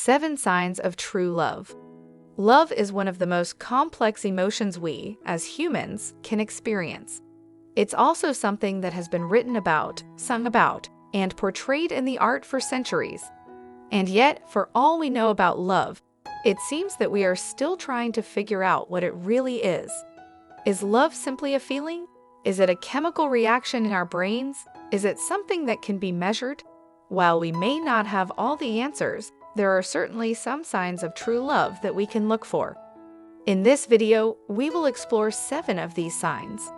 7 Signs of True Love. Love is one of the most complex emotions we, as humans, can experience. It's also something that has been written about, sung about, and portrayed in the art for centuries. And yet, for all we know about love, it seems that we are still trying to figure out what it really is. Is love simply a feeling? Is it a chemical reaction in our brains? Is it something that can be measured? While we may not have all the answers, there are certainly some signs of true love that we can look for. In this video, we will explore 7 of these signs.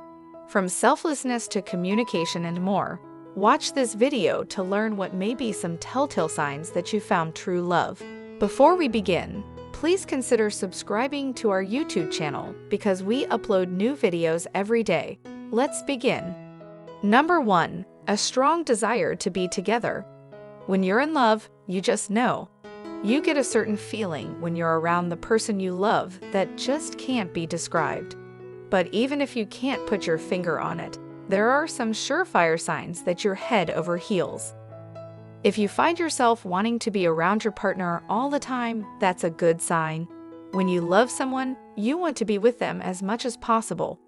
From selflessness to communication and more, watch this video to learn what may be some telltale signs that you found true love. Before we begin, please consider subscribing to our YouTube channel because we upload new videos every day. Let's begin. Number 1. A strong desire to be together. When you're in love, you just know. You get a certain feeling when you're around the person you love that just can't be described. But even if you can't put your finger on it, there are some surefire signs that you're head over heels. If you find yourself wanting to be around your partner all the time, that's a good sign. When you love someone, you want to be with them as much as possible.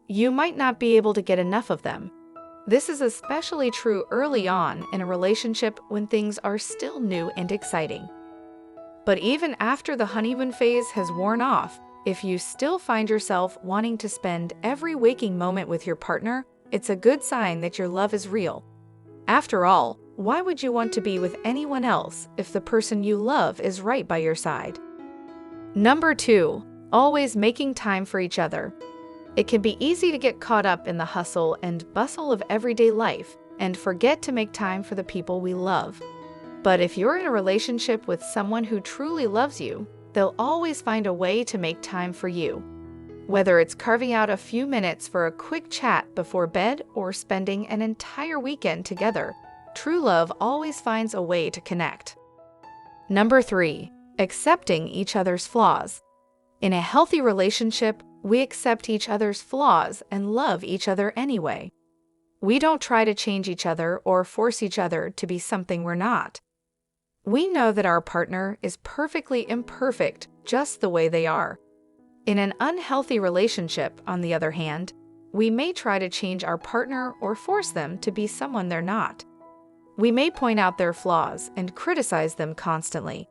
You might not be able to get enough of them. This is especially true early on in a relationship when things are still new and exciting. But even after the honeymoon phase has worn off, if you still find yourself wanting to spend every waking moment with your partner, it's a good sign that your love is real. After all, why would you want to be with anyone else if the person you love is right by your side? Number 2. Always making time for each other. It can be easy to get caught up in the hustle and bustle of everyday life and forget to make time for the people we love. But if you're in a relationship with someone who truly loves you, they'll always find a way to make time for you. Whether it's carving out a few minutes for a quick chat before bed or spending an entire weekend together, true love always finds a way to connect. Number 3. Accepting each other's flaws. In a healthy relationship, we accept each other's flaws and love each other anyway. We don't try to change each other or force each other to be something we're not. We know that our partner is perfectly imperfect just the way they are. In an unhealthy relationship, on the other hand, we may try to change our partner or force them to be someone they're not. We may point out their flaws and criticize them constantly.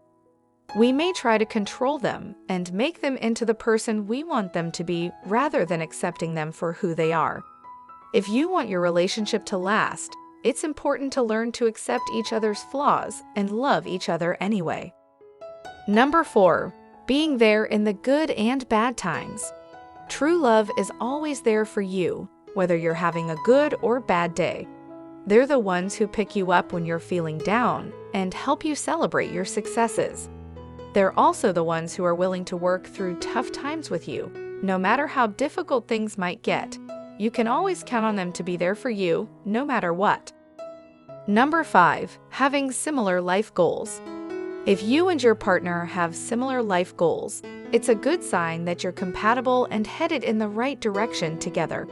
We may try to control them and make them into the person we want them to be rather than accepting them for who they are. If you want your relationship to last, it's important to learn to accept each other's flaws and love each other anyway. Number 4. Being there in the good and bad times. True love is always there for you, whether you're having a good or bad day. They're the ones who pick you up when you're feeling down and help you celebrate your successes. They're also the ones who are willing to work through tough times with you. No matter how difficult things might get, you can always count on them to be there for you, no matter what. Number 5. Having similar life goals. If you and your partner have similar life goals, it's a good sign that you're compatible and headed in the right direction together.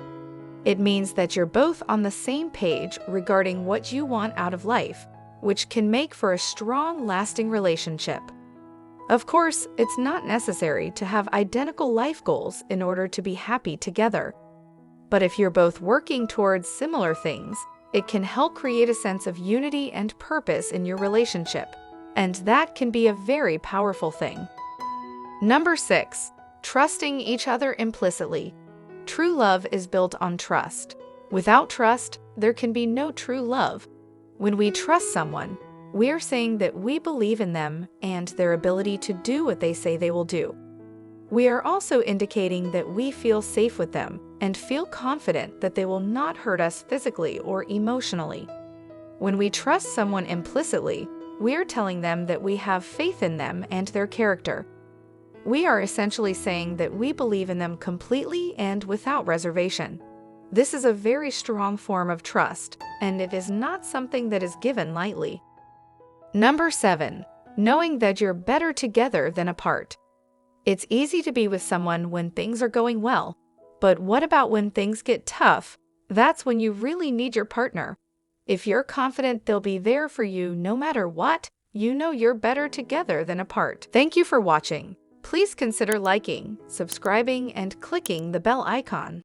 It means that you're both on the same page regarding what you want out of life, which can make for a strong, lasting relationship. Of course, it's not necessary to have identical life goals in order to be happy together. But if you're both working towards similar things, it can help create a sense of unity and purpose in your relationship. And that can be a very powerful thing. Number 6. Trusting each other implicitly. True love is built on trust. Without trust, there can be no true love. When we trust someone, we're saying that we believe in them and their ability to do what they say they will do. We are also indicating that we feel safe with them and feel confident that they will not hurt us physically or emotionally. When we trust someone implicitly, we're telling them that we have faith in them and their character. We are essentially saying that we believe in them completely and without reservation. This is a very strong form of trust, and it is not something that is given lightly. Number 7. Knowing that you're better together than apart. It's easy to be with someone when things are going well, but what about when things get tough? That's when you really need your partner. If you're confident they'll be there for you no matter what, you know you're better together than apart. Thank you for watching. Please consider liking, subscribing, and clicking the bell icon.